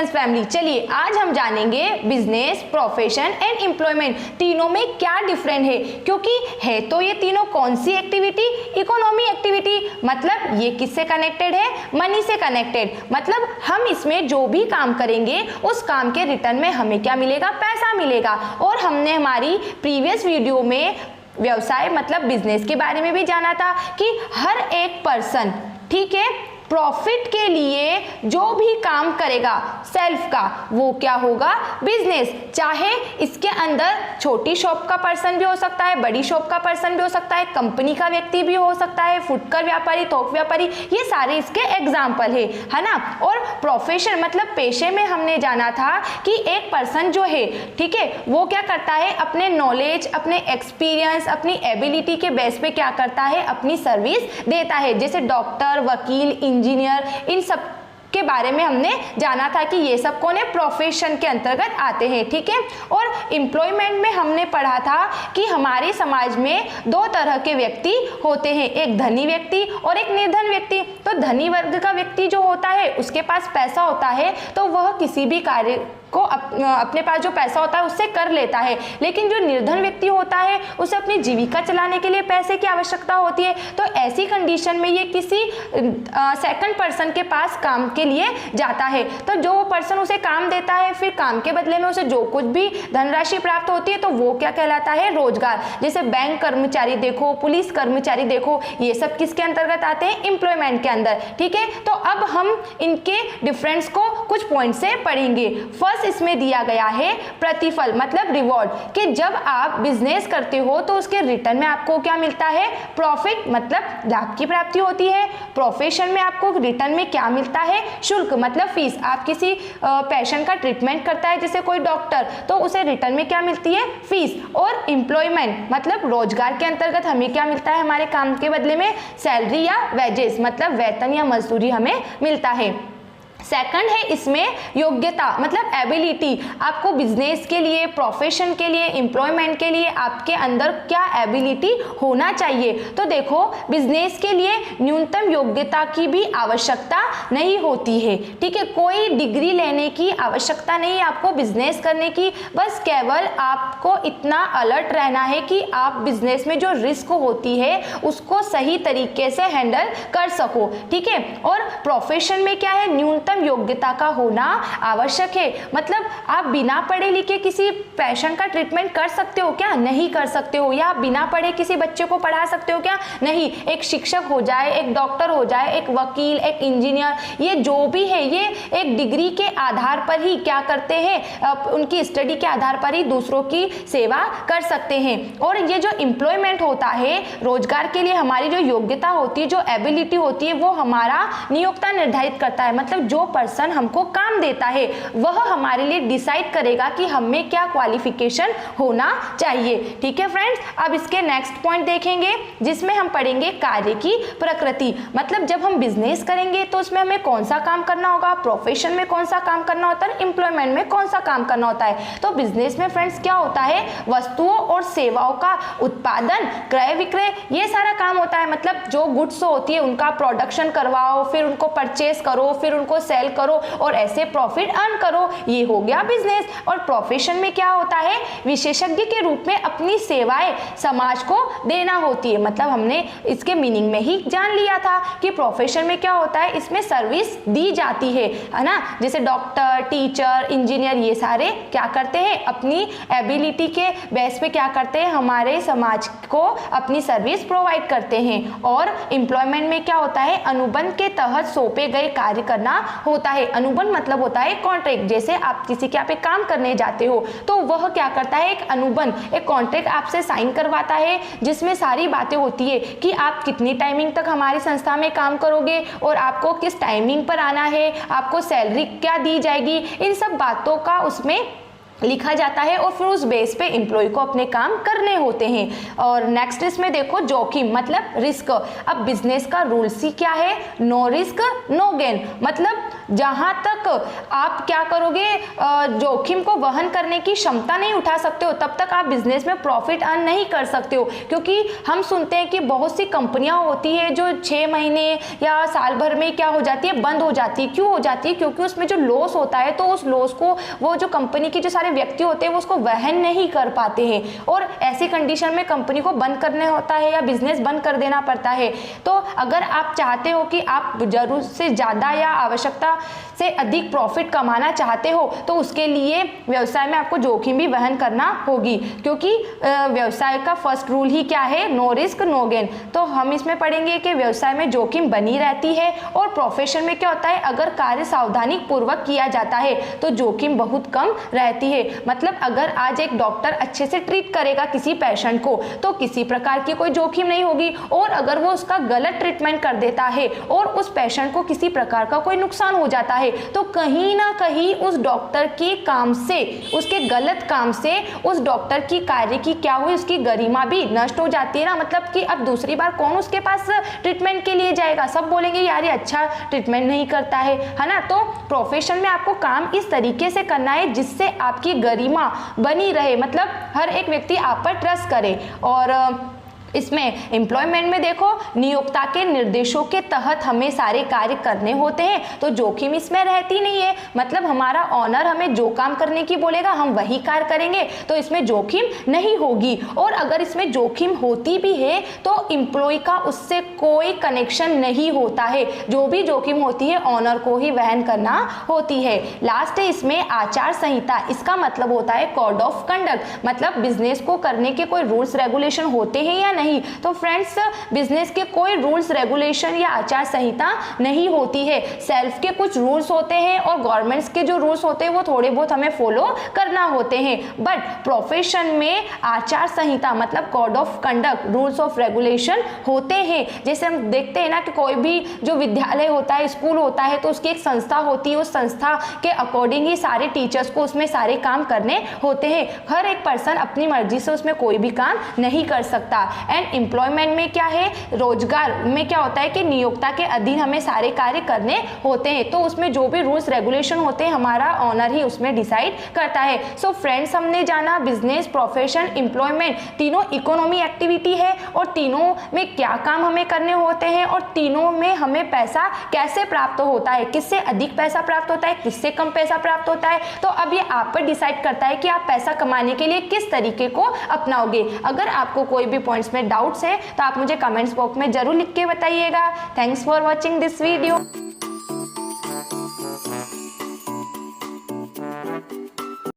Friends family, चलिए आज हम जानेंगे बिजनेस, प्रोफेशन एंड एम्प्लॉयमेंट तीनों में क्या डिफरेंट है, क्योंकि है तो ये तीनों कौन सी एक्टिविटी, इकोनॉमी एक्टिविटी। मतलब ये किससे कनेक्टेड है, मनी से कनेक्टेड। मतलब हम इसमें जो भी काम करेंगे उस काम के रिटर्न में हमें क्या मिलेगा, पैसा मिलेगा। और हमने हमारी प्रीवियस वीडियो में व्यवसाय मतलब बिजनेस के बारे में भी जाना था कि हर एक पर्सन, ठीक है, प्रॉफिट के लिए जो भी काम करेगा सेल्फ का, वो क्या होगा, बिजनेस। चाहे इसके अंदर छोटी शॉप का पर्सन भी हो सकता है, बड़ी शॉप का पर्सन भी हो सकता है, कंपनी का व्यक्ति भी हो सकता है, फुटकर व्यापारी, थोक व्यापारी, ये सारे इसके एग्जाम्पल है ना। और प्रोफेशन मतलब पेशे में हमने जाना था कि एक पर्सन जो है, ठीक है, वो क्या करता है, अपने नॉलेज, अपने एक्सपीरियंस, अपनी एबिलिटी के बेस पे क्या करता है, अपनी सर्विस देता है। जैसे डॉक्टर, वकील, इंजीनियर, इन सब के बारे में हमने जाना था कि ये सब कौन है, प्रोफेशन के अंतर्गत आते हैं, ठीक है। और एम्प्लॉयमेंट में हमने पढ़ा था कि हमारे समाज में दो तरह के व्यक्ति होते हैं, एक धनी व्यक्ति और एक निर्धन व्यक्ति। तो धनी वर्ग का व्यक्ति जो होता है, उसके पास पैसा होता है तो वह किसी भी कार्य को अपने पास जो पैसा होता है उससे कर लेता है। लेकिन जो निर्धन व्यक्ति होता है उसे अपनी जीविका चलाने के लिए पैसे की आवश्यकता होती है। तो ऐसी कंडीशन में ये किसी सेकंड पर्सन के पास काम के लिए जाता है। तो जो पर्सन उसे काम देता है, फिर काम के बदले में उसे जो कुछ भी धनराशि प्राप्त होती है, तो वो क्या कहलाता है, रोजगार। जैसे बैंक कर्मचारी देखो, पुलिस कर्मचारी देखो, ये सब किसके अंतर्गत आते हैं, एम्प्लॉयमेंट के अंदर, ठीक है। तो अब हम इनके डिफरेंस को कुछ पॉइंट से पढ़ेंगे। फर्स्ट इसमें दिया गया है प्रतिफल मतलब रिवॉर्ड, कि जब आप बिजनेस करते हो तो उसके रिटर्न में आपको क्या मिलता है, प्रॉफिट मतलब लाभ की प्राप्ति होती है। प्रोफेशन में आपको रिटर्न में क्या मिलता है, शुल्क मतलब फीस। आप किसी पेशेंट का ट्रीटमेंट करता है, जैसे कोई डॉक्टर, तो उसे रिटर्न में क्या मिलती है, फीस। और एम्प्लॉयमेंट मतलब रोजगार के अंतर्गत हमें क्या मिलता है, हमारे काम के बदले में सैलरी या वेजेस मतलब वेतन या मजदूरी हमें मिलता है। सेकंड है इसमें योग्यता मतलब एबिलिटी। आपको बिजनेस के लिए, प्रोफेशन के लिए, एम्प्लॉयमेंट के लिए आपके अंदर क्या एबिलिटी होना चाहिए। तो देखो, बिजनेस के लिए न्यूनतम योग्यता की भी आवश्यकता नहीं होती है, ठीक है। कोई डिग्री लेने की आवश्यकता नहीं है आपको बिजनेस करने की। बस केवल आपको इतना अलर्ट रहना है कि आप बिजनेस में जो रिस्क होती है उसको सही तरीके से हैंडल कर सको, ठीक है। और प्रोफेशन में क्या है, न्यूनतम योग्यता का होना आवश्यक है। मतलब आप बिना पढ़े लिखे किसी पेशेंट का ट्रीटमेंट कर सकते हो क्या, नहीं कर सकते हो। या बिना पढ़े किसी बच्चे को पढ़ा सकते हो क्या, नहीं। एक शिक्षक हो जाए, एक डॉक्टर हो जाए, एक वकील, एक इंजीनियर, ये जो भी है ये एक डिग्री के आधार पर ही क्या करते हैं, उनकी स्टडी के आधार पर ही दूसरों की सेवा कर सकते हैं। और ये जो एम्प्लॉयमेंट होता है, रोजगार के लिए हमारी जो योग्यता होती है, जो एबिलिटी होती है, वो हमारा नियोक्ता निर्धारित करता है। मतलब जो पर्सन हमको काम देता है वह हमारे लिए डिसाइड करेगा कि हमें क्या क्वालिफिकेशन होना चाहिए, ठीक है फ्रेंड्स। अब इसके नेक्स्ट पॉइंट देखेंगे जिसमें हम पढ़ेंगे कार्य की प्रकृति। मतलब जब हम बिजनेस करेंगे तो उसमें हमें कौन सा काम करना होगा, प्रोफेशन में कौन सा काम करना होता है, एम्प्लॉयमेंट में कौन सा काम करना होता है। तो बिजनेस में फ्रेंड्स क्या होता है, वस्तुओं और सेवाओं का उत्पादन, क्रय विक्रय, ये सारा काम होता है। मतलब जो गुड्स होती है उनका प्रोडक्शन करवाओ, फिर उनको परचेस करो, फिर उनको सेल करो और ऐसे प्रॉफिट अर्न करो, ये हो गया बिजनेस। और प्रोफेशन में क्या होता है, विशेषज्ञ के रूप में अपनी सेवाएं समाज को देना होती है। मतलब हमने इसके मीनिंग में ही जान लिया था कि प्रोफेशन में क्या होता है, इसमें सर्विस दी जाती है ना। जैसे डॉक्टर, टीचर, इंजीनियर, ये सारे क्या करते हैं, अपनी एबिलिटी के बेस पे क्या करते हैं, हमारे समाज को अपनी सर्विस प्रोवाइड करते हैं। और एम्प्लॉयमेंट में क्या होता है, अनुबंध के तहत सौंपे गए कार्य करना होता है। अनुबंध मतलब होता है कॉन्ट्रैक्ट। जैसे आप किसी के यहाँ पे काम करने जाते हो तो वह क्या करता है, एक अनुबंध, एक कॉन्ट्रैक्ट आपसे साइन करवाता है, जिसमें सारी बातें होती है कि आप कितनी टाइमिंग तक हमारी संस्था में काम करोगे और आपको किस टाइमिंग पर आना है, आपको सैलरी क्या दी जाएगी, इन सब बातों का उसमें लिखा जाता है। और फिर उस बेस पे एम्प्लॉय को अपने काम करने होते हैं। और नेक्स्ट इसमें देखो जोखिम मतलब रिस्क। अब बिजनेस का रूल्स ही क्या है, नो रिस्क नो गेन। मतलब जहाँ तक आप क्या करोगे, जोखिम को वहन करने की क्षमता नहीं उठा सकते हो, तब तक आप बिजनेस में प्रॉफिट अर्न नहीं कर सकते हो। क्योंकि हम सुनते हैं कि बहुत सी कंपनियां होती है जो 6 महीने या साल भर में क्या हो जाती है, बंद हो जाती है। क्यों हो जाती है? क्योंकि उसमें जो लॉस होता है, तो उस लॉस को वो जो कंपनी के जो सारे व्यक्ति होते हैं वो उसको वहन नहीं कर पाते हैं, और ऐसी कंडीशन में कंपनी को बंद करना होता है या बिजनेस बंद कर देना पड़ता है। तो अगर आप चाहते हो कि आप जरूरत से ज़्यादा या आवश्यकता से अधिक प्रॉफिट कमाना चाहते हो, तो उसके लिए व्यवसाय में आपको जोखिम भी वहन करना होगी। क्योंकि व्यवसाय का फर्स्ट रूल ही क्या है? No risk no gain. तो हम इसमें पढ़ेंगे कि व्यवसाय में जोखिम बनी रहती है, और प्रोफेशन में क्या होता है, अगर कार्य सावधानी पूर्वक किया जाता है तो जोखिम बहुत कम रहती है। मतलब अगर आज एक डॉक्टर अच्छे से ट्रीट करेगा किसी पेशेंट को, तो किसी प्रकार की कोई जोखिम नहीं होगी। और अगर वो उसका गलत ट्रीटमेंट कर देता है और उस पेशेंट को किसी प्रकार का कोई नुकसान हो जाता है, तो कहीं ना कहीं उस डॉक्टर के काम से, उसके गलत काम से उस डॉक्टर की कार्य की क्या हुई, उसकी गरिमा भी नष्ट हो जाती है ना। मतलब कि अब दूसरी बार कौन उसके पास ट्रीटमेंट के लिए जाएगा? सब बोलेंगे यार ये अच्छा ट्रीटमेंट नहीं करता है ना। तो प्रोफेशन में आपको काम इस तरीके से करना है जिससे आपकी गरिमा बनी रहे, मतलब हर एक व्यक्ति आप पर ट्रस्ट करे। और इसमें एम्प्लॉयमेंट में देखो, नियोक्ता के निर्देशों के तहत हमें सारे कार्य करने होते हैं, तो जोखिम इसमें रहती नहीं है। मतलब हमारा ऑनर हमें जो काम करने की बोलेगा हम वही कार्य करेंगे, तो इसमें जोखिम नहीं होगी। और अगर इसमें जोखिम होती भी है तो एम्प्लॉय का उससे कोई कनेक्शन नहीं होता है। जो भी जोखिम होती है ऑनर को ही वहन करना होती है। लास्ट है इसमें आचार संहिता। इसका मतलब होता है कोड ऑफ कंडक्ट। मतलब बिजनेस को करने के कोई रूल्स रेगुलेशन होते हैं या नहीं। तो फ्रेंड्स, बिजनेस के कोई रूल्स रेगुलेशन या आचार संहिता नहीं होती है। सेल्फ के कुछ रूल्स होते हैं और गवर्नमेंट्स के जो रूल्स होते हैं वो थोड़े बहुत हमें फॉलो करना होते हैं। बट प्रोफेशन में आचार संहिता मतलब code of conduct, rules of regulation होते हैं। जैसे हम देखते हैं ना कि कोई भी जो विद्यालय होता है, स्कूल होता है, तो उसकी एक संस्था होती है। उस संस्था के अकॉर्डिंग ही सारे टीचर्स को उसमें सारे काम करने होते हैं। हर एक पर्सन अपनी मर्जी से उसमें कोई भी काम नहीं कर सकता। एंड एम्प्लॉयमेंट में क्या है, रोजगार में क्या होता है कि नियोक्ता के अधीन हमें सारे कार्य करने होते हैं, तो उसमें जो भी रूल्स रेगुलेशन होते हैं हमारा ऑनर ही उसमें डिसाइड करता है। सो फ्रेंड्स, हमने जाना बिजनेस, प्रोफेशन, एम्प्लॉयमेंट तीनों इकोनॉमी एक्टिविटी है, और तीनों में क्या काम हमें करने होते हैं, और तीनों में हमें पैसा कैसे प्राप्त होता है, किससे अधिक पैसा प्राप्त होता है, किससे कम पैसा प्राप्त होता है। तो अब ये आप पर डिसाइड करता है कि आप पैसा कमाने के लिए किस तरीके को अपनाओगे। अगर आपको कोई भी पॉइंट्स में डाउट्स है तो आप मुझे कमेंट्स बॉक्स में जरूर लिख के बताइएगा। Thanks for watching this video.